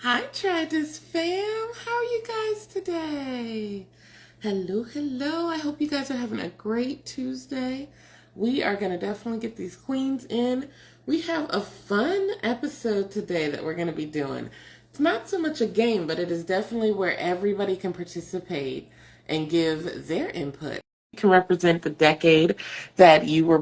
Hi, Tridus fam. How are you guys today? Hello, hello. I hope you guys are having a great Tuesday. We are going to definitely get these queens in. We have a fun episode today that we're going to be doing. It's not so much a game, but it is definitely where everybody can participate and give their input. You can represent the decade that you were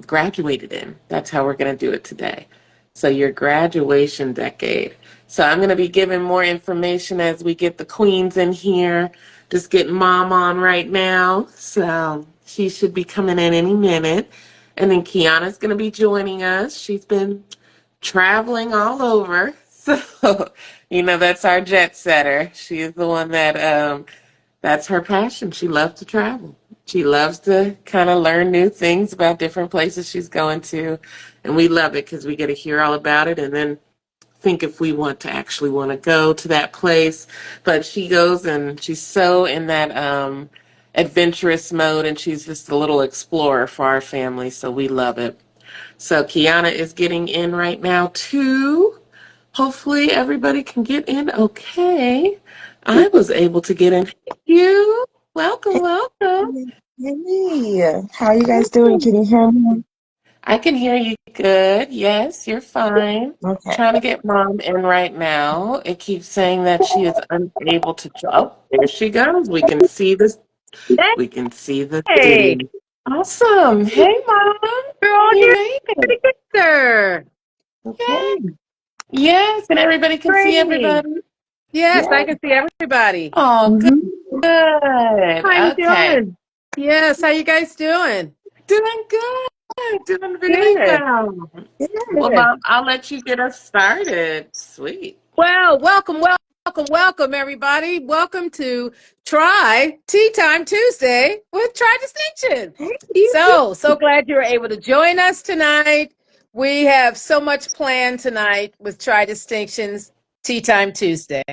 graduated in. That's how we're going to do it today. So your graduation decade. So I'm going to be giving more information as we get the queens in here. Just getting mom on right now. So she should be coming in any minute. And then Kiana's going to be joining us. She's been traveling all over. So, that's our jet setter. She is the one that's her passion. She loves to travel. She loves to kind of learn new things about different places she's going to. And we love it because we get to hear all about it and then think if we want to go to that place. But she goes and she's so in that adventurous mode, and she's just a little explorer for our family. So we love it. So Kiana is getting in right now too. Hopefully everybody can get in okay. I was able to get in. You welcome, welcome. Hey, how are you guys doing? Can you hear me? I can hear you good. Yes, you're fine. Okay. Trying to get mom in right now. It keeps saying that she is unable to. Oh, there she goes. We can see this. We can see the Hey, city. Awesome. Hey, mom. girl, You you're made it. pretty good, sir. Yeah. Okay. Yes, and everybody can see Great. everybody. Yes, I Yeah. can see everybody. Oh, good. Mm-hmm. Good. How you Okay. doing? Yes, how you guys doing? Doing good. Doing really Good. well. Well, Good. mom, I'll let you get us started. Sweet. Well, welcome, everybody. Welcome to Try Tea Time Tuesday with Try Distinction. Thank you. So glad you were able to join us tonight. We have so much planned tonight with Try Distinctions Tea Time Tuesday.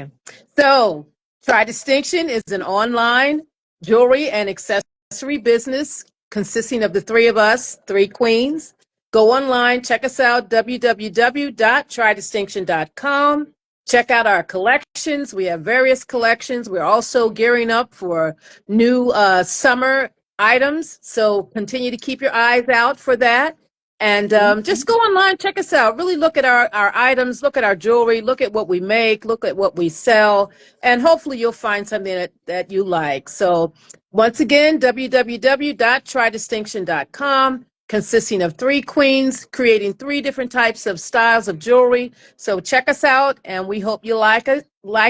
So, Try Distinction is an online jewelry and accessory business consisting of the three of us, three queens. Go online, check us out, www.trydistinction.com. Check out our collections. We have various collections. We're also gearing up for new summer items. So continue to keep your eyes out for that. And just go online, check us out. Really look at our items, look at our jewelry, look at what we make, look at what we sell, and hopefully you'll find something that you like. So once again, www.trydistinction.com, consisting of three queens, creating three different types of styles of jewelry. So check us out, and we hope you like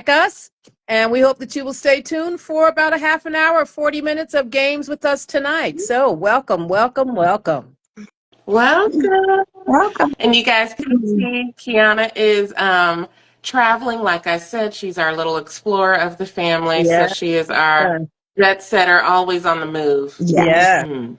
us. And we hope that you will stay tuned for about a half an hour, 40 minutes of games with us tonight. So welcome, welcome, welcome. Welcome. Welcome. And you guys can see Kiana is traveling. Like I said, she's our little explorer of the family. So Yeah, she is our jet setter, always on the move. Yes. yeah. Mhm.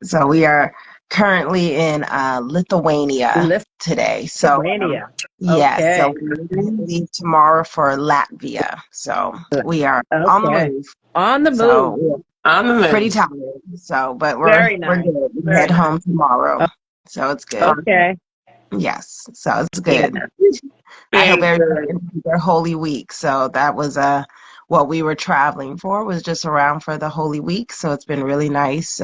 So we are currently in Lithuania today. So Lithuania. yes, Okay. so we leave tomorrow for Latvia. So we are on the Okay. move. On the move. So we're On the pretty move. tired. So, but Very we're nice. good. We Very head nice. home tomorrow. So it's good. Okay. Yes. So it's Yeah. good. I hope Very everybody good. enjoyed their Holy Week. So that was what we were traveling for, was just around for the Holy Week. So it's been really nice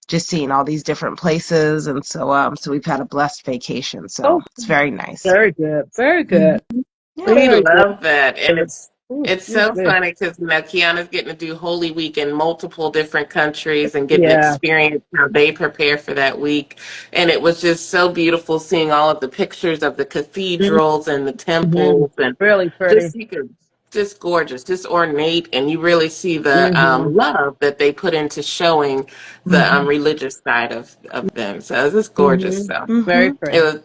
just seeing all these different places, and so we've had a blessed vacation. So Oh, it's very nice. very good. Very Mhm. good. Yeah. We Very good. love that. And Ooh, it's ooh, so good. funny because Kiana's getting to do Holy Week in multiple different countries and getting to Yeah. experience how they prepare for that week. And it was just so beautiful seeing all of the pictures of the cathedrals and the Mm-hmm. temples, and Really pretty. just you could just gorgeous, just ornate, and you really see the Mm-hmm. love that they put into showing the Mhm. religious side of them. So it was just gorgeous. Mm-hmm. So Very Mhm. it pretty. was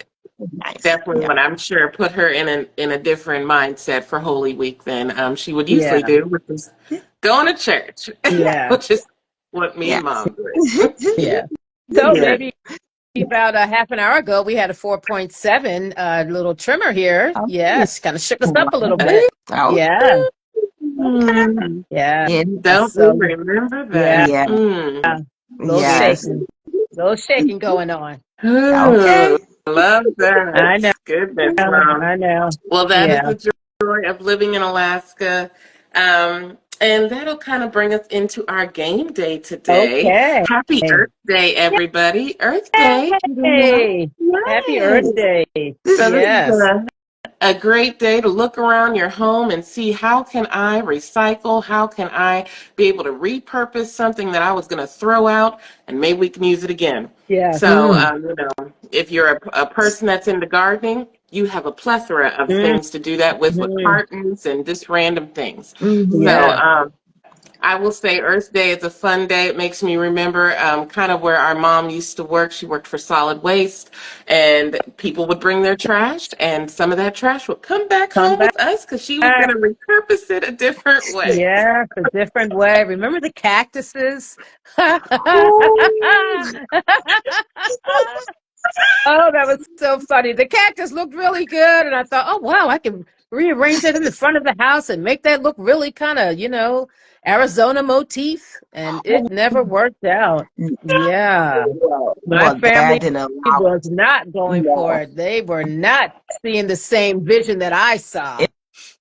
Nice. definitely Yeah. what I'm sure put her in a different mindset for Holy Week than she would Yeah. usually do, which is going to church, Yeah. which is what me Yeah. and mom do. Yeah. So Yeah. maybe about a half an hour ago, we had a 4.7 little trimmer here. Oh, Yes, kind of shook us up a little wow. bit. Yeah. Okay. Mm, Yeah. Yeah. don't we So, remember yeah. that? Yeah. Mm. Little Yes. shaking. Little shaking going on. Okay. Ooh, love that. I know. Goodness, I Mom. know. Well, that is Yeah. the joy of living in Alaska. And that'll kind of bring us into our game day today. Okay. Happy Earth Day, everybody. Earth Day. You know? Hey, happy Earth Yay. Day. So this is Yes. a great day to look around your home and see how can I recycle, how can I be able to repurpose something that I was going to throw out and maybe we can use it again. Yes. So, if you're a person that's into gardening, you have a plethora of things to do that with Mhm. cartons and just random things. So, Yeah. I will say Earth Day is a fun day. It makes me remember kind of where our mom used to work. She worked for solid waste, and people would bring their trash, and some of that trash would come back Come home back. with us because she was going to repurpose it a different way. Yes, a different way. Remember the cactuses? Ooh. Oh, that was so funny. The cactus looked really good, and I thought, oh wow, I can rearrange that in the front of the house and make that look really kind of, Arizona motif. And it never worked out. Yeah, my Well, Dad family didn't allow it. was not going for No, it. They were not seeing the same vision that I saw. it,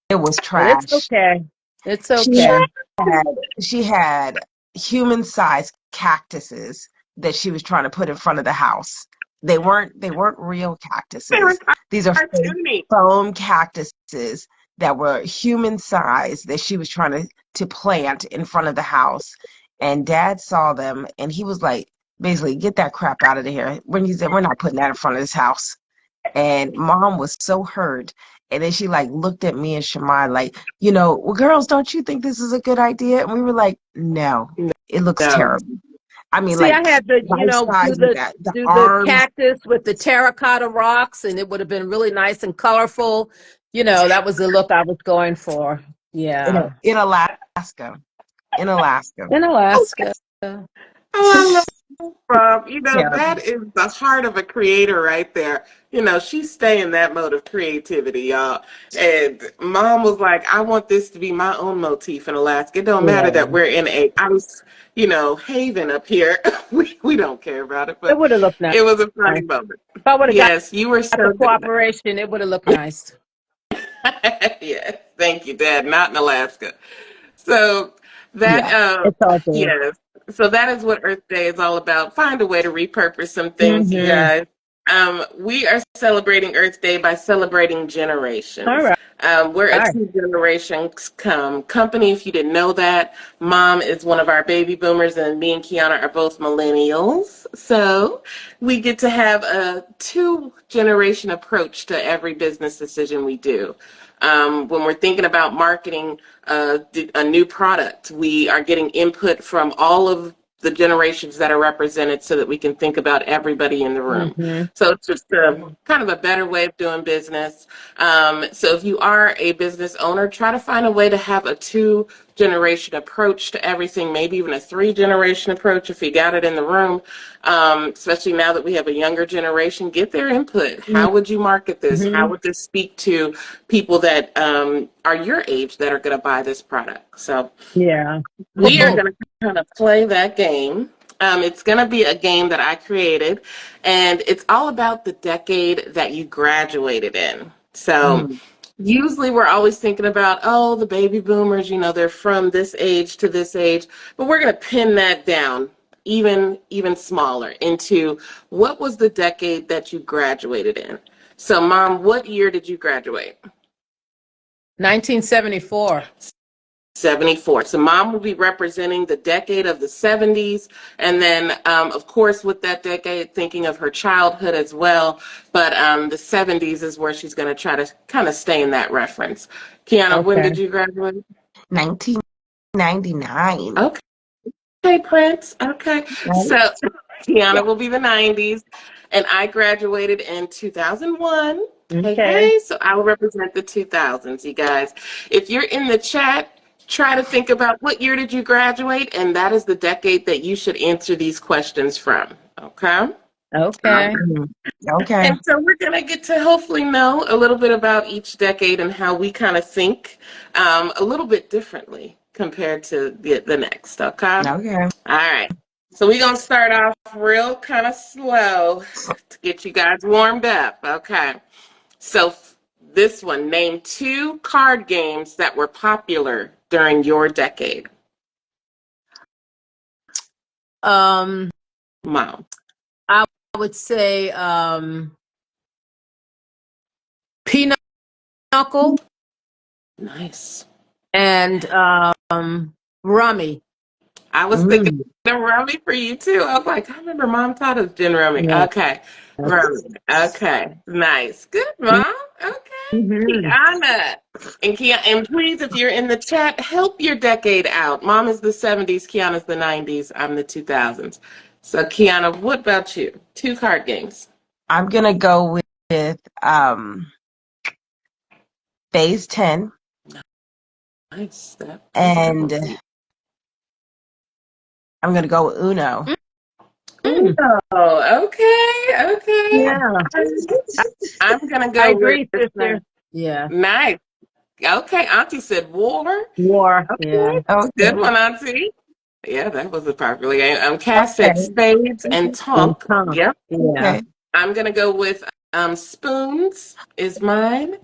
it was But it's trash. okay. It's She okay. had she had human-sized cactuses that she was trying to put in front of the house. They weren't real They were cactuses. These are fake cartoony. foam cactuses that were human sized that she was trying to plant in front of the house. And Dad saw them and he was like, basically, get that crap out of here. When he said, we're not putting that in front of this house. And Mom was so hurt. And then she like looked at me and Shemai like, well, girls, don't you think this is a good idea? And we were like, no, it looks No. terrible. I mean, See, I like had to, life size with that, the do the arms. cactus with the terracotta rocks, and it would have been really nice and colorful. That was the look I was going for. Yeah, In Alaska. In Alaska. in Alaska. Oh, I love Rob. Terrible. That is the heart of a creator right there. She's staying that mode of creativity, y'all. And Mom was like, I want this to be my own motif in Alaska. It don't matter that Yeah, we're in a ice, haven up here. We don't care about it, it but would have looked nice. it was a funny If moment. I would have got Yes, you were the so good. cooperation, it would have looked nice. Yes, thank you, Dad. Not in Alaska. So that Yeah. It's all good. yes. So that is what Earth Day is all about. Find a way to repurpose some things, you Mm-hmm. guys. We are celebrating Earth Day by celebrating All generations. right. We're a two generations company. If you didn't know that, Mom is one of our baby boomers, and me and Kiana are both millennials. So we get to have a two-generation approach to every business decision we do. When we're thinking about marketing a new product, we are getting input from all of the generations that are represented so that we can think about everybody in the room. Mm-hmm. So it's just kind of a better way of doing business. So if you are a business owner, try to find a way to have a two-generation approach to everything, maybe even a three-generation approach if you got it in the room, especially now that we have a younger generation. Get their input. How would you market this? How Mm-hmm. would this speak to people that are your age that are going to buy this product? So Yeah. we are going to kind of play that game. It's going to be a game that I created, and it's all about the decade that you graduated in. So Mm. usually we're always thinking about, oh, the baby boomers, they're from this age to this age, but we're going to pin that down even smaller into what was the decade that you graduated in. So, Mom, what year did you graduate? 1974. 74. So Mom will be representing the decade of the 70s. And then, of course, with that decade, thinking of her childhood as well. But the 70s is where she's going to try to kind of stay in that reference. Kiana, when Okay. did you graduate? 1999. Okay, Prince. Okay. Right? So Yeah. Kiana will be the 90s. And I graduated in 2001. Hey, Okay. hey. So I will represent the 2000s, you guys. If you're in the chat, try to think about what year did you graduate, and that is the decade that you should answer these questions from. Okay? Okay. Mm. Okay. And so we're going to get to hopefully know a little bit about each decade and how we kind of think a little bit differently compared to the next. Okay? Okay. All right. So we're going to start off real kind of slow to get you guys warmed up. Okay. So this one, name 2 card games that were popular during your decade. Mom, I would say Pinochle. Nice. And Rummy. I was thinking Rummy for you too. I was like, I remember Mom taught us Gin Rummy. Yeah. Okay. Rummy. Okay. Nice. Good, Mom. Okay. Kiana. And please, if you're in the chat, help your decade out. Mom is the 70s, Kiana's the 90s, I'm the 2000s. So Kiana, what about you? 2 card games. I'm gonna go with Phase 10. Nice. And I'm gonna go with Uno. Uno. Okay. Yeah. I'm gonna go I agree, with sister. Yeah. Nice. Okay, Auntie said War. War. Okay. Yeah. Okay. Good one, Auntie. Yeah, that was a popular game. Cass said Spades and Tonk. Yep. Yeah. I'm gonna go with Spoons is mine.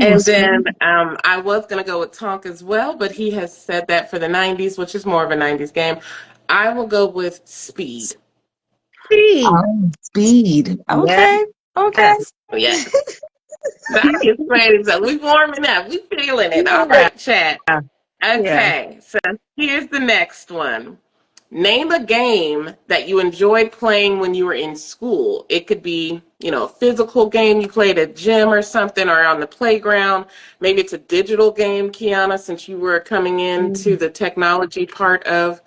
And then I was gonna go with Tonk as well, but he has said that for the 90s, which is more of a 90s game. I will go with Speed. Speed. Okay. Okay. Yes. Nice, ladies. So we warming up. We feeling it. All right, chat. Okay, so here's the next one. Name a game that you enjoyed playing when you were in school. It could be, a physical game you played at gym or something, or on the playground. Maybe it's a digital game, Kiana, since you were coming into the technology part of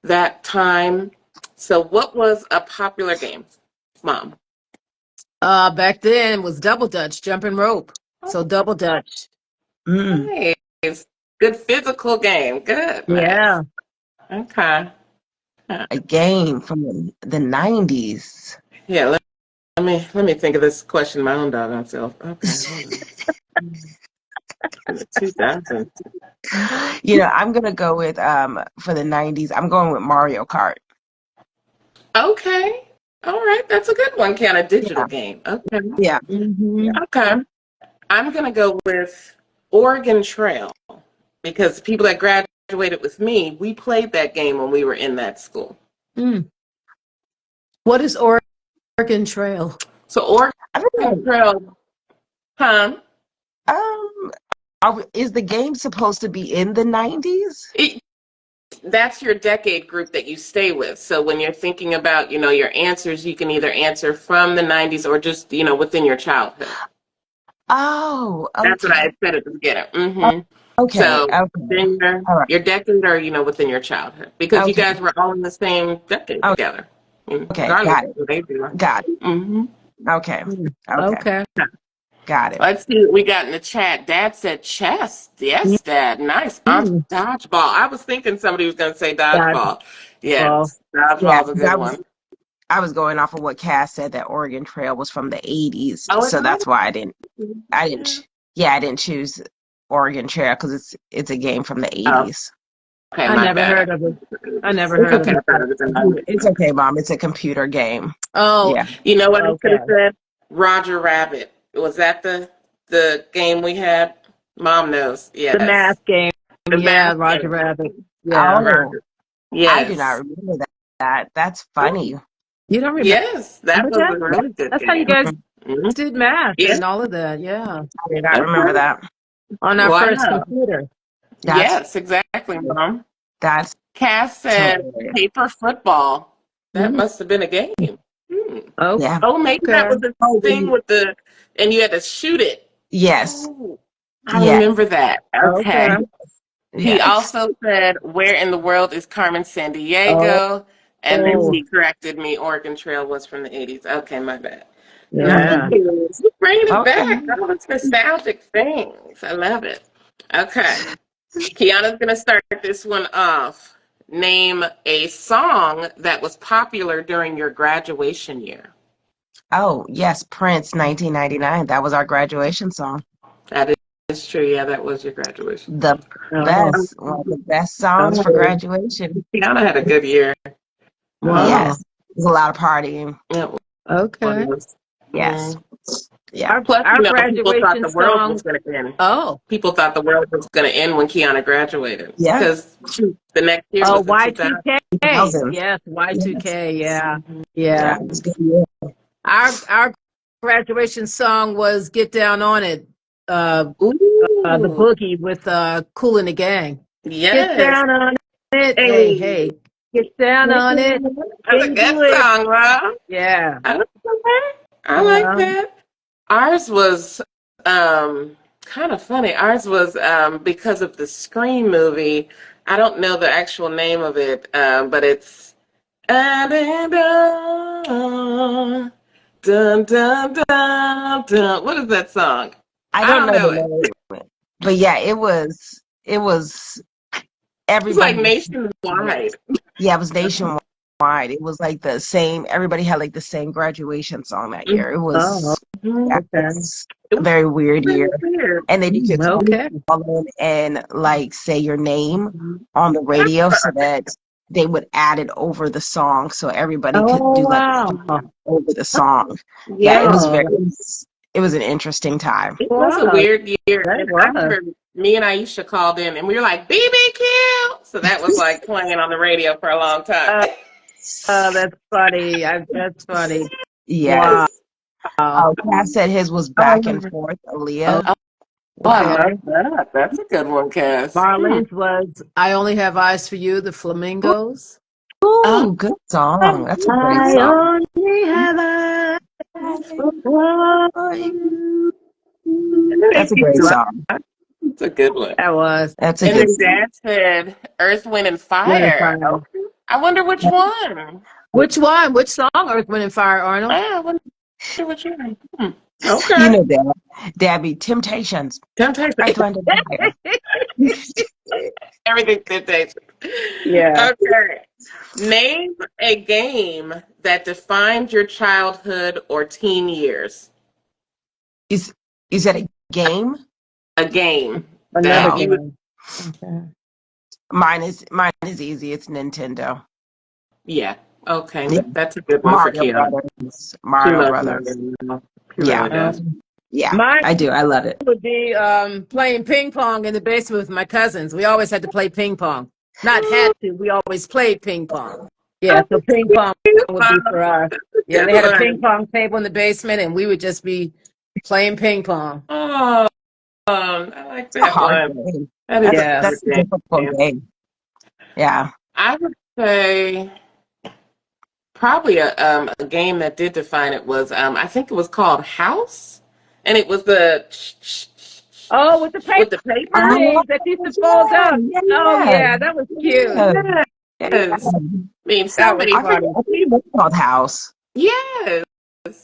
that time. So what was a popular game, Mom? Back then was double dutch, jumping rope. So double dutch. Nice. Good physical game. Good. Yeah. Nice. Okay. A game from the 90s. Yeah, let me think of this question my own doggone self. Okay, hold on. 2000. I'm gonna go with for the 90s. I'm going with Mario Kart. Okay. All right, that's a good one. Kind of digital game. Okay. Yeah. Okay. I'm gonna go with Oregon Trail because people that graduated with me, we played that game when we were in that school. What is Oregon Trail? So Oregon Trail, huh? Is the game supposed to be in the 90s? That's your decade group that you stay with. So when you're thinking about, your answers, you can either answer from the 90s or just, within your childhood. Oh, okay. That's what I said at the beginning. Okay. So okay. your decade or, within your childhood. Because you guys were all in the same decade together. Okay, got it. Got it. Okay. Okay. Got it. Let's see what we got in the chat. Dad said chess. Yes, Dad. Nice. Dodgeball. I was thinking somebody was going to say dodgeball. Yes. Dodgeball's a good one. I was going off of what Cass said that Oregon Trail was from the 80s. Oh, so that's why I didn't choose Oregon Trail because it's a game from the 80s. Okay, I never heard of it. It's okay, Mom. It's a computer game. Oh, yeah. You know what I could have said? Roger Rabbit. Was that the game we had? Mom knows. Yeah. The math game. Roger game. Rabbit. Yeah. Yes. I do not remember that. That's funny. You don't remember? Yes, that was a really good That's game. how you guys did math and all of that. Yeah. I did not remember that. On our first computer. Yes, exactly, Mom. That's Cass said paper football. That must have been a game. Oh, yeah. Oh, maybe that was the thing with and you had to shoot it. Yes. Oh, I remember that. Okay. He also said, where in the world is Carmen Sandiego? And then he corrected me. Oregon Trail was from the 80s. Okay, my bad. Yeah. Nice. Bringing it back. All those nostalgic things. I love it. Okay. Kiana's going to start this one off. Name a song that was popular during your graduation year. Oh, yes, Prince, 1999. That was our graduation song. That is true. Yeah, that was your graduation. One of the best songs for graduation. Kiana had a good year. Wow. Yes, it was a lot of partying. Yeah. Okay. Yes. Yeah. Plus, Our people thought graduation the world was song. going to end. Oh, People thought the world was going to end when Kiana graduated Yeah. because the next year oh, was in 2000. Y2K. 2000. Yes, Yes. Y2K. Yeah, Mhm. yeah. Yeah. It was good. Yeah. Our graduation song was "Get Down on It," the Ooh, boogie with Kool and the Gang. Get yes. down on it, hey, Hey, hey. Get down on it. that's Can a you good do it? song, Rob. Yeah. I like that. Ours was kind of funny. Ours was because of the Scream movie. I don't know the actual name of it, but it's dun dun dun dun dun. What is that song? I I don't don't know the know it. name, but yeah, it was It's like everybody. nationwide. Yeah, it was nationwide. It was like the same. Everybody had like the same graduation song that year. It Oh, was, Mhm. yeah, okay. it's It a was very weird year. really weird. And then you could Okay. call in and like say your name on the radio so that they would add it over the song so everybody could Oh, do like wow. over the song. Yeah, it was Yeah. very, it was an interesting time. It was a Wow. weird year. That And I was. remember me and Aisha called in and we were like, BBQ. So that was like playing on the radio for a long time. That's funny. That's funny. Yes. Wow. Oh, Cass said his was Oh, back and forth. Oh, Aaliyah. I okay. love that. That's a good one, Cass. Marlene's was "I Only Have Eyes for You," the Flamingos. Oh, Ooh, good song. That's a great I song. only have eyes for you. That's a great song. that's a good one. That was That's a And good then song. Dad said Earth, Wind, and Wind and Fire. Fire. Okay. I wonder which one. Which one? Which song? Earth, Wind and Fire, Arnold? I wonder which one. You Okay. know that. Dabby, Temptations. Temptation. Earth, Wind, and Fire. Everything's temptation. Yeah. Okay. Name a game that defined your childhood or teen years. Is is that a game? A game Another that Oh, you would, game. Okay. mine is easy. It's Nintendo. yeah. Okay. Yeah. That's a good one for Mario Kiana. Brothers. She Mario loves Brothers. Mario. She really Yeah. does. Yeah. Mine I do. I love it. would be playing ping pong in the basement with my cousins. We always had to play ping pong. Not had to. We always played ping pong. Yeah, so ping pong would be for us. Yeah, they had a ping pong table in the basement, and we would just be playing ping pong. Oh, I like It's a that hard one. game. That is That's a Yeah. good that's a difficult game. game. Yeah. I would say probably a game that did define it was I think it was called House, and it was the Oh, with the with the paper paper. Oh, things that used to fold up. Oh, yeah. yeah, that was cute. Yeah. Yes, Yeah. I mean so That was many. funny. I think it was called House. Yes,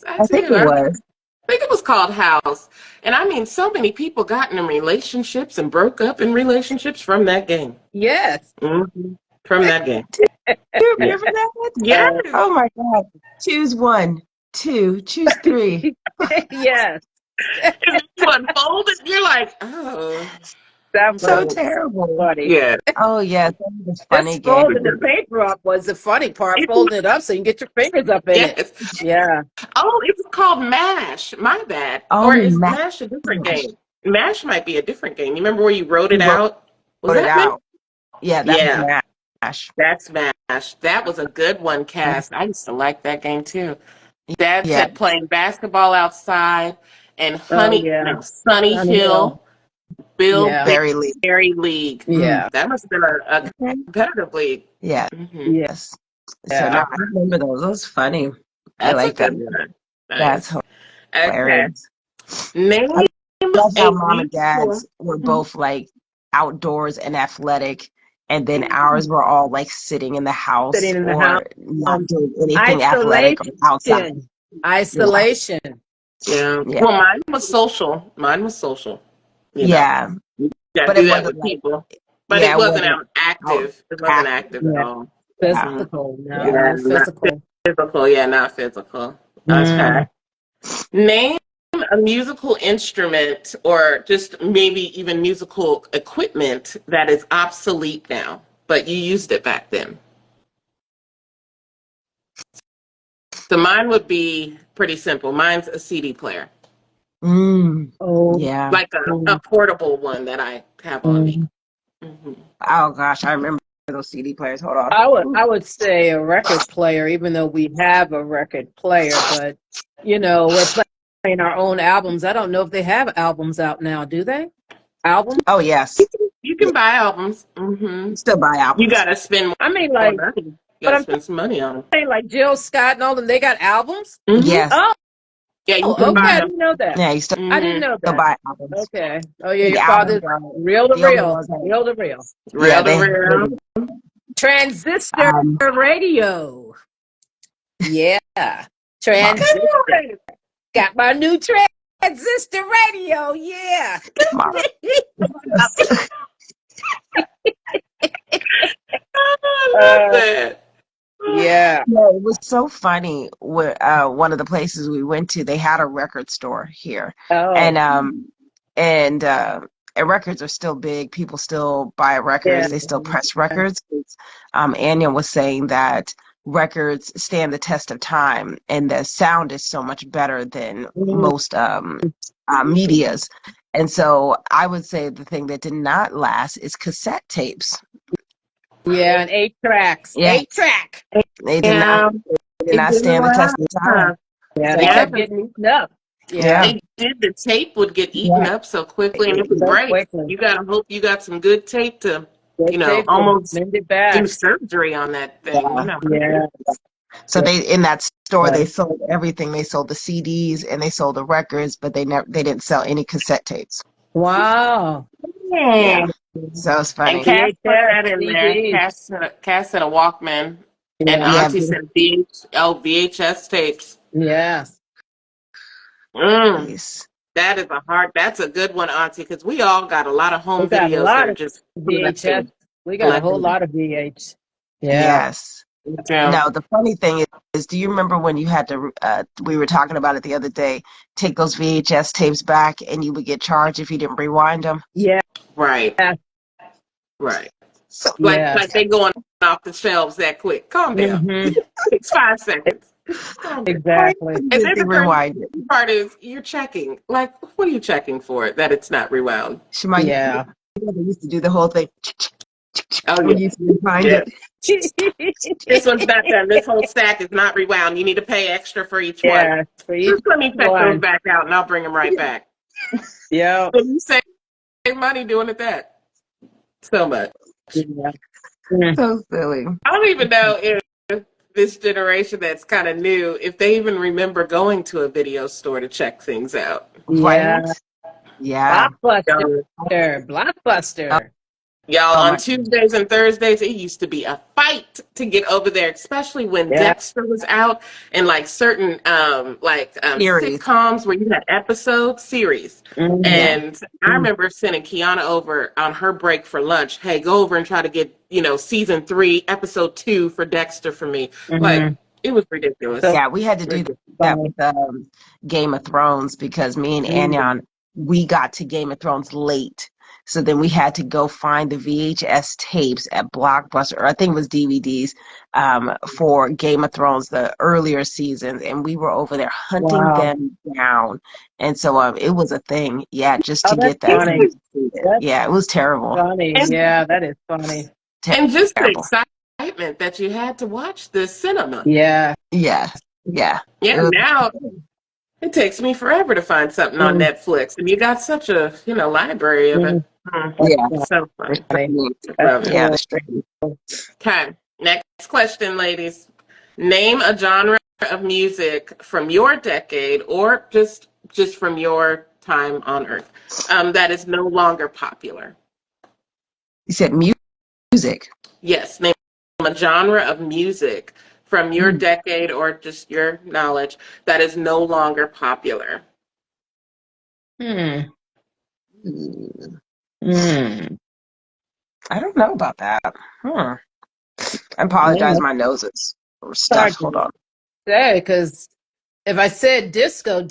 I I think do. it I was. think it was called House, and I mean so many people got in relationships and broke up in relationships from that game. Yes. From that game. You Yeah. remember that? Yes. Oh my God. Choose one, two, choose three. Yes. And you unfold it, you're like, oh. That was So terrible. funny. Yeah. Oh yeah, that was a funny Just game. folding the paper up was the funny part. Folding it up so you can get your fingers up in it. Yes. Yeah. Oh, it was called MASH. My bad. Oh, Or is Mash MASH a different game? MASH might be a different game. You remember where you wrote it wrote out? Was it that MASH? out. Yeah, that was Yeah, Mash. that's MASH. That was a good one, Cass. I used to like that game too. Dad Yeah, said playing basketball outside and Oh, Honey, yeah. no, Sunny Sunny Hill, Yeah. very lead. Berry League. Yeah. That must have been a competitive league. Yeah. Hmm. Yes. So Yeah. no, I remember those. That was funny. I That's a like that. good one. That's Nice. Okay. hilarious. Name I love how a mom and musical. dads were both like outdoors and athletic, and then ours were all like sitting in the house Sitting in the house. or not doing anything athletic or outside. Isolation. Yeah. Yeah. Well, mine was social. Mine was social. You know, Yeah. you got But to it do that wasn't with like, people. But yeah, it it wasn't wasn't out active. It wasn't active. active at Yeah. all. Yeah. Physical. No, Yeah. Yeah, no not physical. physical. Yeah, not physical. Okay. Name a musical instrument or just maybe even musical equipment that is obsolete now, but you used it back then. So mine would be pretty simple. Mine's a CD player. Oh, Yeah. like a portable one that I have on me. Hmm. Oh gosh, I remember those CD players. Hold on. I would say a record player, even though we have a record player, but we're playing our own albums. I don't know if they have albums out now, do they? Albums? Oh yes, You can buy albums. Hmm. you still buy You albums. gotta spend I mean, more like, money. You but gotta I'm spend some money on them. saying like Jill Scott and all them, they got albums? Hmm. Yes. Oh, Yeah, you can okay, buy I them. didn't know that. Yeah, you still I didn't know that. buy albums. Okay. Oh yeah, The your albums father's are real to the only real, ones that, real to real. yeah, Real to real. Transistor um radio. Yeah, wow. transistor. Got my new transistor radio. Yeah. Wow. I love that. Yeah. Yeah, it was so funny. One of the places we went to, they had a record store here, Oh, and records are still big. People still buy records. yeah. They still press records. Anya was saying that records stand the test of time, and the sound is so much better than most medias. And so I would say the thing that did not last is cassette tapes. Yeah, and 8 tracks. Yeah. 8-track. They did not stand the test of time. Yeah, they Yeah. kept getting eaten up. Yeah. They did. The tape would get eaten up so quickly, and it would So break. quickly. You gotta hope you got some good tape to, They taped it, almost mend it back. do surgery on that thing. Yeah. So they in that store they sold everything. They sold the CDs and they sold the records, but they didn't sell any cassette tapes. Wow. Yeah. So it's funny. And Cass put that in CDs. there. Cass said a Walkman, and Yeah. Auntie said VHS tapes. Yeah. Nice. That's a good one, Auntie, because we all got a lot of home We got a videos lot that are of just VHS. We got a whole lot of VH. Yeah. Yes. Yeah. Now the funny thing is, do you remember when you had to? We were talking about it the other day. Take those VHS tapes back, and you would get charged if you didn't rewind them. Yeah. Right. Yeah. Right. So Like they going off the shelves that quick. Calm down. Mhm. It's 5 seconds. Exactly. And then the rewind it. crazy part is you're checking. Like, what are you checking for? That it's not rewound. She might. Yeah. They used to do the whole thing. Oh, We yeah. used to rewind Yeah. it. This one's not done. This whole stack is not rewound. You need to pay extra for each one. Yeah. For each Just let me check one. those back out, and I'll bring them right back. Yeah. So you save money doing it that so much. Yeah. So silly. I don't even know if this generation that's kind of new, if they even remember going to a video store to check things out. Yeah. Right? Yeah. Blockbuster. Y'all, Oh on my- Tuesdays and Thursdays, it used to be a fight to get over there, especially when Yeah. Dexter was out and like certain Series. sitcoms where you had episode series. Mhm. And I remember sending Kiana over on her break for lunch. Hey, go over and try to get, season 3, episode 2 for Dexter for me. Like, it was ridiculous. So- Yeah, we had to do that with Game of Thrones because me and Anyon, we got to Game of Thrones late. So then we had to go find the VHS tapes at Blockbuster, or I think it was DVDs, for Game of Thrones, the earlier seasons. And we were over there hunting them down. And so it was a thing, just to get that. funny. Yeah, it was terrible. Funny. Yeah, that is funny. And just the Terrible. excitement that you had to watch the cinema. Yeah. Yeah. Yeah, was- now it takes me forever to find something on Netflix. And you got such a, library of it. Yeah. So funny. Funny. Love it. Yeah, the stream. Okay, next question, ladies. Name a genre of music from your decade or just from your time on Earth that is no longer popular. You said music. Yes, name a genre of music from your decade or just your knowledge that is no longer popular. Hmm. I don't know about that. I apologize. My nose is stuffed. Hold on. Say, because if I said disco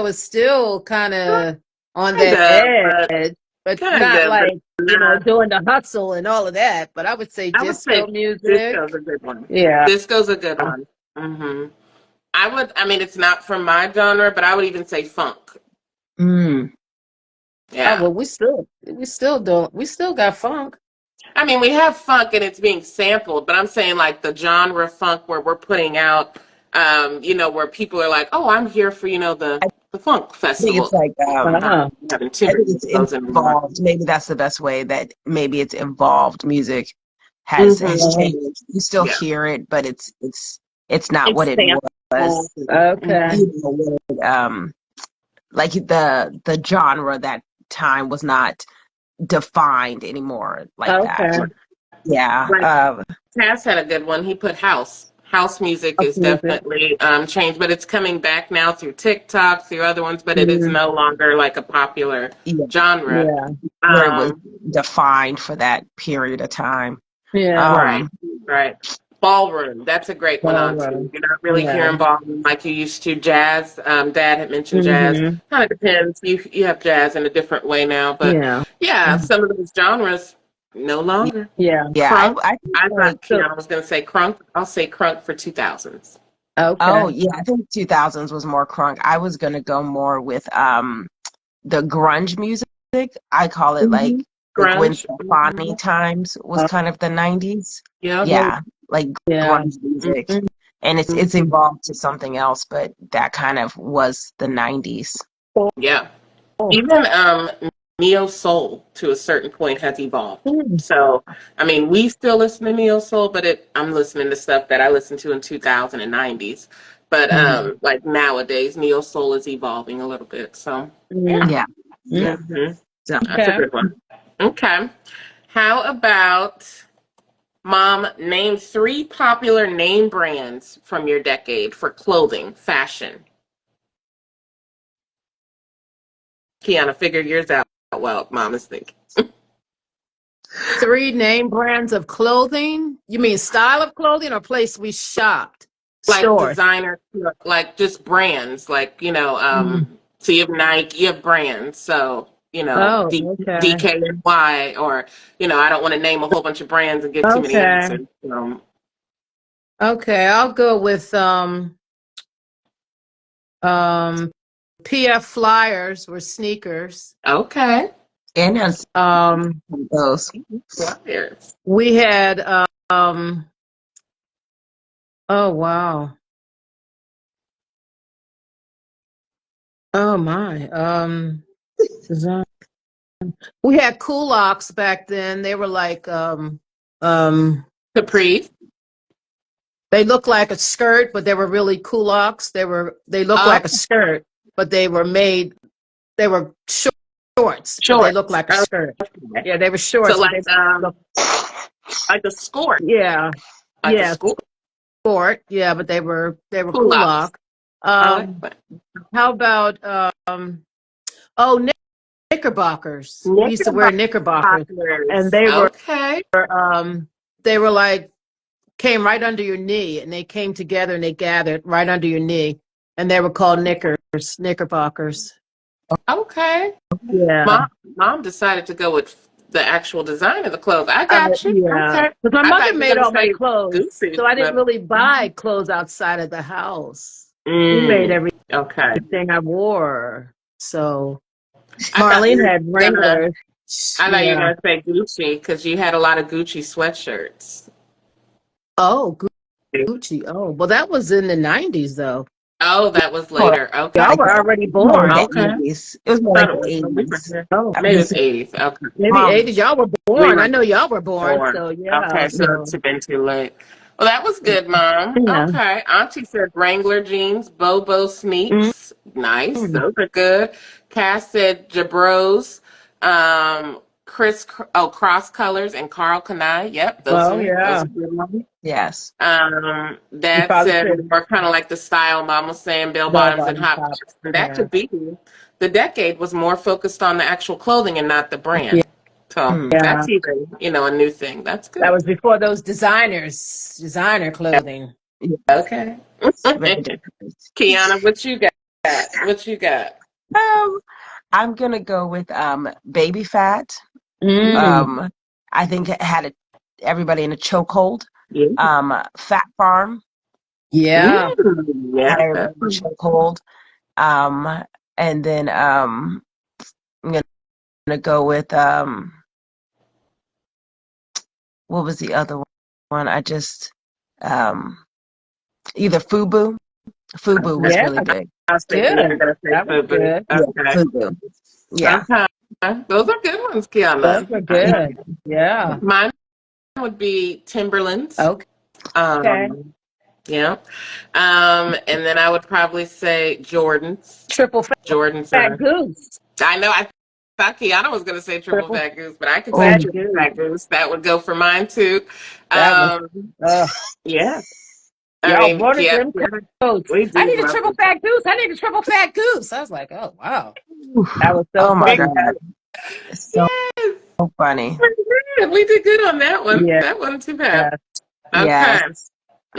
is still kind of on that edge, but not like doing the hustle and all of that. But I would say disco music. Disco's a good one. Yeah, Disco's a good one. Mm-hmm. I mean, it's not from my genre, but I would even say funk. Mm. Oh, Yeah. well, we still got funk. I mean, we have funk and it's being sampled, but I'm saying like the genre funk where we're putting out, where people are like, oh, I'm here for, the funk I think it's festival. like Not Uh-huh. having too I many think it's of those anymore. involved. Maybe that's the best way, that maybe it's involved music has Mm-hmm. Uh-huh. changed. You still Yeah. hear it, but it's not It's what it sampled. was. Okay. Mhm. You know, like the genre that time was not defined anymore like that. Okay. Yeah. Like Cass had a good one. He put house. House music House is music. definitely changed, but it's coming back now through TikTok, through other ones, but it is Mm, no longer like a popular Yeah, genre. yeah. where it was Um, defined for that period of time. Yeah. right, Um, right. Ballroom, that's a great one on too. Ballroom. You're not really Yeah. hearing ballroom like you used to. Jazz, Dad had mentioned jazz. Mm-hmm. Kind of depends. You have jazz in a different way now, but Yeah. yeah, Mhm. some of those genres no longer. Yeah. yeah, Crunk. I think I thought like, So, Kiana was going to say crunk. I'll say crunk for 2000s. oh okay. yeah, I think 2000s was more crunk. I was gonna go more with the grunge music. I call it Mm-hmm. like Gwen Grunge. Stefani times was kind of the 90s. Yep. Oh, Yeah, like yeah. grunge music. Mhm. And it's evolved to something else, but that kind of was the 90s. Yeah. Oh. Even neo soul to a certain point has evolved. Mm. So, I mean, we still listen to neo soul, but I'm listening to stuff that I listened to in 2000 and 90s. But Mm. like nowadays, neo soul is evolving a little bit. So, yeah. Mm. Yeah. Mm. Yeah. hmm So That's a Okay. good one. Okay. How about Mom, name three popular name brands from your decade for clothing, fashion. Kiana, figure yours out while Mom is thinking. 3 name brands of clothing? You mean style of clothing or place we shopped? Like Stores. designer, like just brands, like, Mm. so you have Nike, you have brands. So, Oh, okay. DKNY, or, I don't want to name a whole bunch of brands and give too many Okay. answers. Okay, I'll go with um PF Flyers were sneakers. Okay. and as Um those. Flyers. we had oh wow. Oh my. Design. We had Kulaks back then. They were like um Capri. they looked like a skirt, but they were really kulaks. They looked Oh, like a skirt, but they were shorts, but they looked shorts. like a skirt. Okay. Yeah, they were So shorts, but they looked, like a skirt. yeah, Like a yeah, skirt. sport. Yeah, but they were Pull-ups. kulak. I like Um, that. how about oh Knickerbockers? We used to wear Knickerbockers, and Knickerbockers. Okay. um they were like came right under your knee, and they came together and they gathered right under your knee, and they were called Knickerbockers. Okay. Yeah. Mom decided to go with the actual design of the clothes. I got you. Yeah. Okay. Because my I mother thought you were made gonna all my say clothes, Gucci, so I didn't but really buy clothes outside of the house. She made mm, okay. everything I wore. So I thought you Marlene were had gonna Wranglers. I thought you were Yeah. gonna say Gucci because you had a lot of Gucci sweatshirts. Oh, Gucci. Oh, well, that was in the 90s, though. Oh, that was More later. Okay. Y'all like were already more like born. the Okay. 80s. It was I more thought like it the was when we were 80s. here. Oh, I Maybe mean, it's 80s. Okay. maybe mom, 80s. Y'all were We born. I were know y'all were born. born. So, yeah. Okay, so it's been too late. Well, that was good, Mom. Yeah. Okay. Auntie said Wrangler jeans, Bobo Mm. sneaks. Nice. Those are good. Cass said Jabros, Cross Colors, and Carl Kanai. Yep, those Well, are those yeah. are good ones. yes. You Dad probably said said more kind of like the style Mom was saying, bell bell bottoms and bottom hot top. pants. And that Yeah. could be the decade was more focused on the actual clothing and not the Yeah. brand. So Mm. Yeah. that's even, a new thing. That's That good. was before those designer clothing. Okay. Very different. Kiana, what you got? What you got? Um, I'm gonna go with Baby Fat. Mm. Um, I think it had everybody in a chokehold. Yeah. Fat Farm Yeah. Mm, had yeah. everybody in a chokehold. Um, And then I'm gonna go with what was the other one? I just either FUBU. FUBU was Yeah, really big. I was thinking you were good. going to say That was FUBU. good. Yeah, Okay. FUBU. Yeah. Okay. Those are good ones, Those Kiana. were good. Yeah. Mine would be Timberlands. Okay. Yeah. And then I would probably say Jordans. Triple Jordans Fat are. Goose. I know. I thought Kiana was going to say Triple Triple Fat Goose, but I could say Fat Oh, Triple Goose. Fat Goose. That would go for mine too. That was, uh, Yeah. I y'all mean, wanted yeah, them yeah, coats. we I do need a love triple them. fat goose. I need a triple fat goose. I was like, oh, wow. oof. That was so Oh my Big funny. God. It's so yes. funny. We did good on that one. Yeah. That wasn't too bad. Yes. Okay.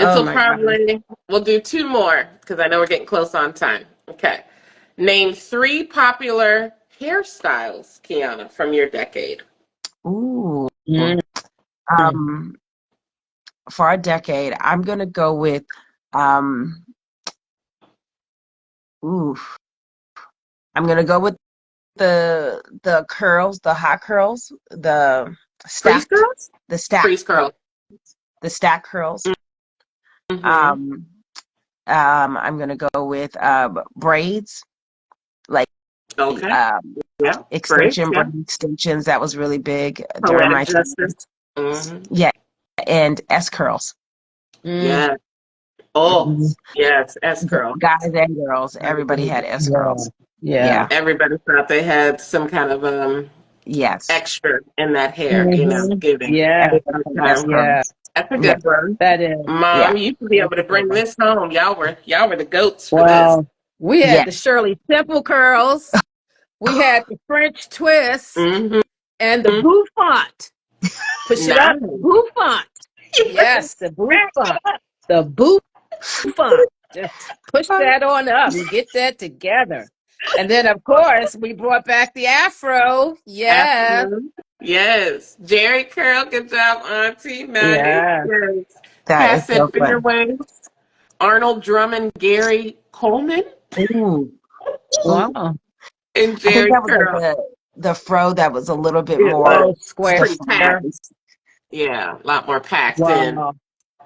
This Oh will my God. we'll do two more because I know we're getting close on time. Okay. Name 3 popular hairstyles, Kiana, from your decade. Ooh. Mm. Um, for a decade, I'm gonna go with um oof. I'm gonna go with the curls, the hot curls, the Freeze stacked, curls? the stack Freeze curls. the stack curls. Mm-hmm. I'm gonna go with braids, like Okay. Yeah. Great. extension Yeah. braid extensions. That was really big during Poetic my time. justice. Mm-hmm. Yeah, and S curls. Mm. Yeah. Oh, Mhm. yes. S curl. Guys and girls, everybody had S Yeah. curls. Yeah. Yeah. Everybody thought they had some kind of Yes. extra in that hair, Mhm. giving. Yeah. Everybody had S curls. Yeah. That's a Yeah. good one. That is. Yeah. Mom, you used to be That's able a to bring good one. this home. Y'all were the goats for this. Well, we Yeah. had the Shirley Temple curls. We had the French twist Mm-hmm. and the bouffant. Push it up. Nice. Bouffant. Yes, the bouffant. The bouffant. Just push that on up and get that together. And then, of course, we brought back the afro. Yeah. Afternoon. Yes. Jerry Curl, good job, Auntie. Nice. Yeah. Yes. That is Pat said so finger fun. waves. Arnold Drummond, Gary Coleman, Ooh. Wow. and I think Jerry that was like Curl. the fro that was a little bit It more was Oh, square. pretty defined. packed. Yeah, a lot more packed in. Wow.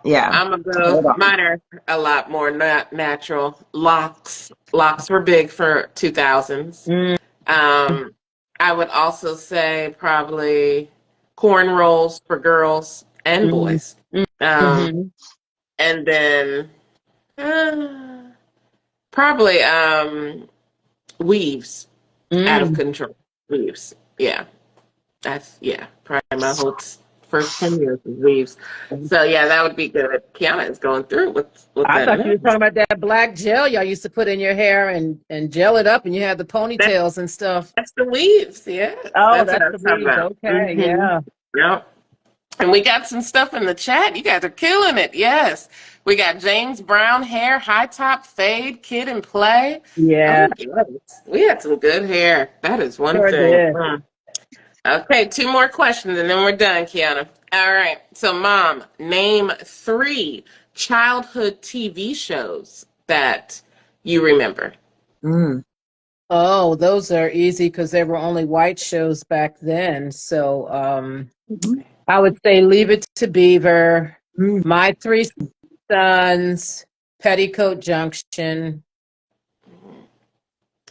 Yeah. I'm gonna go. Hold on. Mine are a lot more natural. Locks. Locks were big for 2000s. Mm. I would also say probably cornrows for girls and Mm. boys. Um, Mhm. and then probably weaves, out of Mm. control weaves. Yeah, that's probably my whole first 10 years of weaves. So yeah, that would be good. Kiana is going through with I that. thought you were talking about that black gel y'all used to put in your hair and gel it up, and you had the ponytails and stuff. That's the weaves. Yeah, Oh, that's what that's I the was talking weaves. about. Okay, yeah. Yep. And we got some stuff in the chat. You guys are killing it. Yes. We got James Brown hair, high top fade, kid and play. Yeah, Oh, yes. We had some good hair. That is one sure thing. did. Okay, 2 more questions and then we're done, Kiana. All right. So, Mom, name 3 childhood TV shows that you remember. Mm. Oh, those are easy because there were only white shows back then. So I would say Leave It to Beaver, Mm. My Three Sons, Petticoat Junction.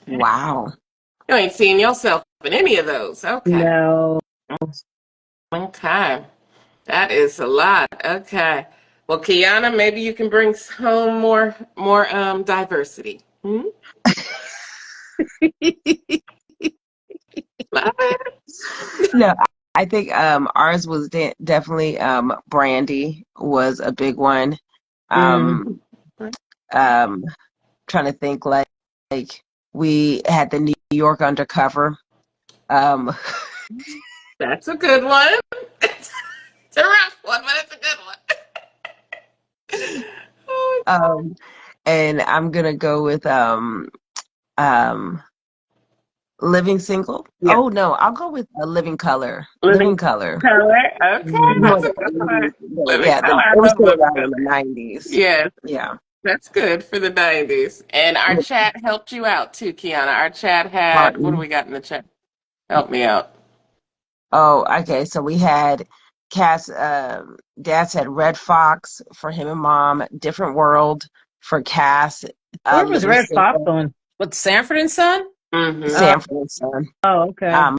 Wow. You ain't seeing yourself in any of those. Okay. No. Okay. That is a lot. Okay. Well, Kiana, maybe you can bring home more diversity. Hmm? No, I think ours was definitely Brandy was a big one. Mm. Trying to think like we had the New York Undercover. Um, That's a good one. It's a rough one, but it's a good one. and I'm gonna go with Living Single. Yeah. Oh no, I'll go with Living Color. Living Color. Color. Okay, Mm. that's a good one. Living Yeah, Color. I it was love still Living around Color. in the 90s. Yes. Yeah. That's good for the 90s. And our chat helped you out too, Kiana. Our chat had, what do Martin. we got in the chat? Help me out. Oh, okay. So we had Cass, Dad said Red Fox for him and Mom, Different World for Cass, Where was Living Red Fox Single, on? With Sanford and Son? Mm-hmm. Oh, Sanford and Son, okay. um,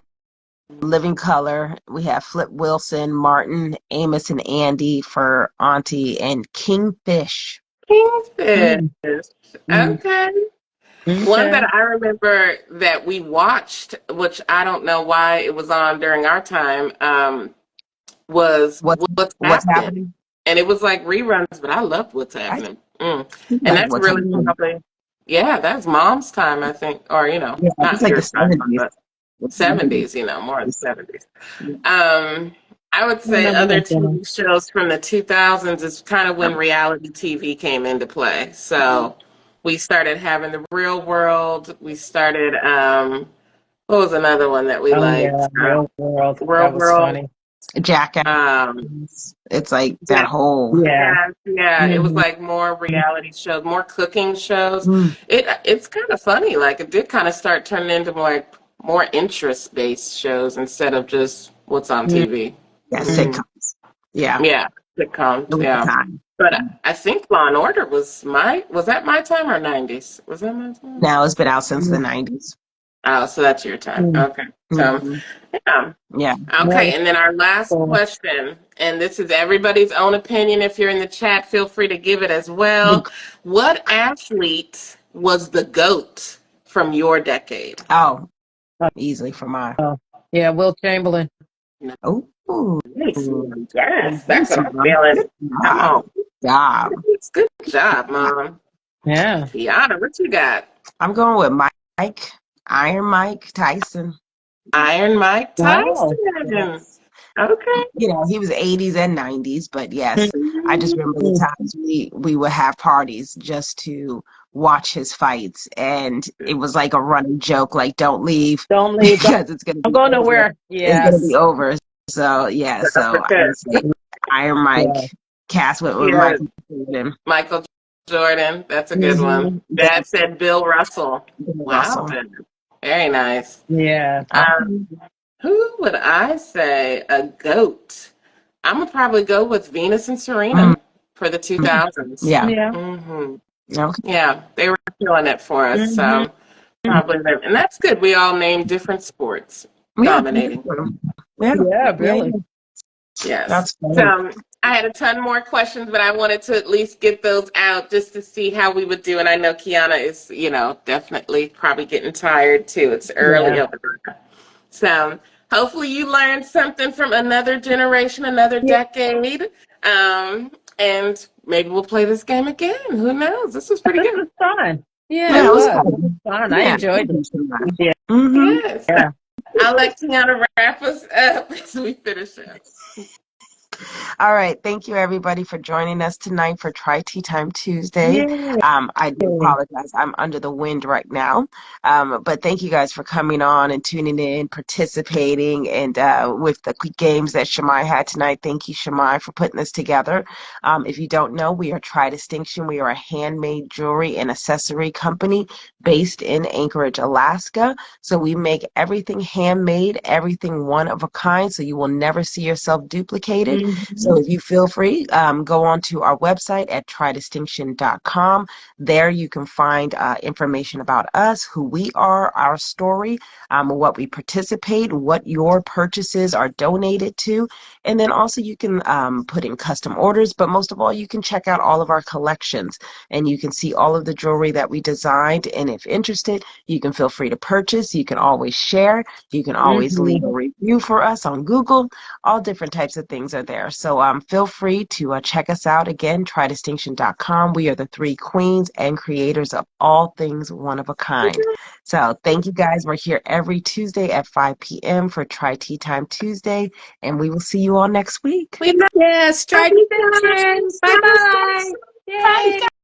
Living Color. We have Flip Wilson, Martin, Amos and Andy for Auntie, and Kingfish. Kingfish. Mm, mm, Okay. One okay. that I remember that we watched, which I don't know why it was on during our time, was What's What's What's Happening. happening? And it was like reruns, but I loved What's I Happening. And like that's What's really Happening. probably, yeah, that's mom's time, I think, or, Yeah, it's not like the your time, 70s. but The 70s, 70s. more in the 70s. Um, I would I say remember other that then. TV shows from the 2000s is kind of when reality TV came into play. So we started having The Real World. We started, what was another one that we Oh yeah, liked? Real World. Real That was World. funny. Jackass. Um, It's like yeah, that whole. Yeah. yeah. It was Mhm. like more reality shows, more cooking shows. Mm, It's kind of funny. Like it did kind of start turning into more interest-based shows instead of just what's on TV. yeah, Mm, sitcoms. Yeah, yeah, it sitcoms. was the Yeah, time. but I think Law and Order was that my time or 90s? Was that my time? Now it's been out since the Mhm. 90s. Oh, so that's your time. Mhm. Okay. So, Hmm. yeah. Yeah. That was Okay, and then our last cool. question, and this is everybody's own opinion. If you're in the chat, feel free to give it as well. What athlete was the GOAT from your decade? Oh, easily for mine. Oh, yeah, Will Chamberlain. Oh, Nice. Yes, that's nice, what I'm Mom. feeling. Good Come job. on. Good job. Good job, Mom. Yeah. Kiana, what you got? I'm going with Mike, Iron Mike Tyson. Iron Mike Wow. Tyson. Yes. Okay. You know, he was 80s and 90s, but yes, I just remember the Mhm. times we would have parties just to watch his fights, and it was like a running joke, like don't leave Don't leave. because it's gonna Don't be go over. nowhere. It's gonna be Yes. over. So yeah, That's so for I good. would say Iron Mike, Yeah. Cass went with Yes. Michael Jordan, Michael Jordan. That's a good one. Mhm. Dad said Bill Russell. Wow, Russell. Ben. Very nice. Yeah. Um, who would I say a goat? I'm gonna probably go with Venus and Mm, Serena for the 2000s. yeah. Yeah. hmm Okay. Yeah, they were killing it for us. Mhm. So probably them. And that's good. We all named different sports Yeah. dominating. Yeah. Yeah, Yeah. really. Yes. That's funny. So I had a ton more questions, but I wanted to at least get those out just to see how we would do. And I know Kiana is, definitely probably getting tired too. It's early Yeah. over there. So hopefully you learned something from another generation, another Yeah. decade. And maybe we'll play this game again. Who knows? This was pretty This good. was fun. Yeah, Yeah, it it was was. It fun. was fun. I Yeah. enjoyed it. Yeah. Mm-hmm. Yes. Yeah. I'll let Kiana wrap us up as we finish up. All right. Thank you, everybody, for joining us tonight for Try Tea Time Tuesday. Yay. I do apologize. I'm under the wind right now. But thank you guys for coming on and tuning in, participating, and with the quick games that Shamai had tonight. Thank you, Shamai, for putting this together. If you don't know, we are Try Distinction. We are a handmade jewelry and accessory company based in Anchorage, Alaska. So we make everything handmade, everything one of a kind, so you will never see yourself duplicated. So if you feel free, go on to our website at trydistinction.com. There you can find information about us, who we are, our story, what we participate, what your purchases are donated to. And then also you can put in custom orders, but most of all, you can check out all of our collections and you can see all of the jewelry that we designed. And if interested, you can feel free to purchase. You can always share. You can always leave a review for us on Google. All different types of things are there. So feel free to check us out again, trydistinction.com. We are the three queens and creators of all things one of a kind. So thank you guys. We're here every Tuesday at 5 p.m. for Try Tea Time Tuesday, and we will see you all next week. We love Yes. Try you distinction. guys. Bye bye. Bye. Yay.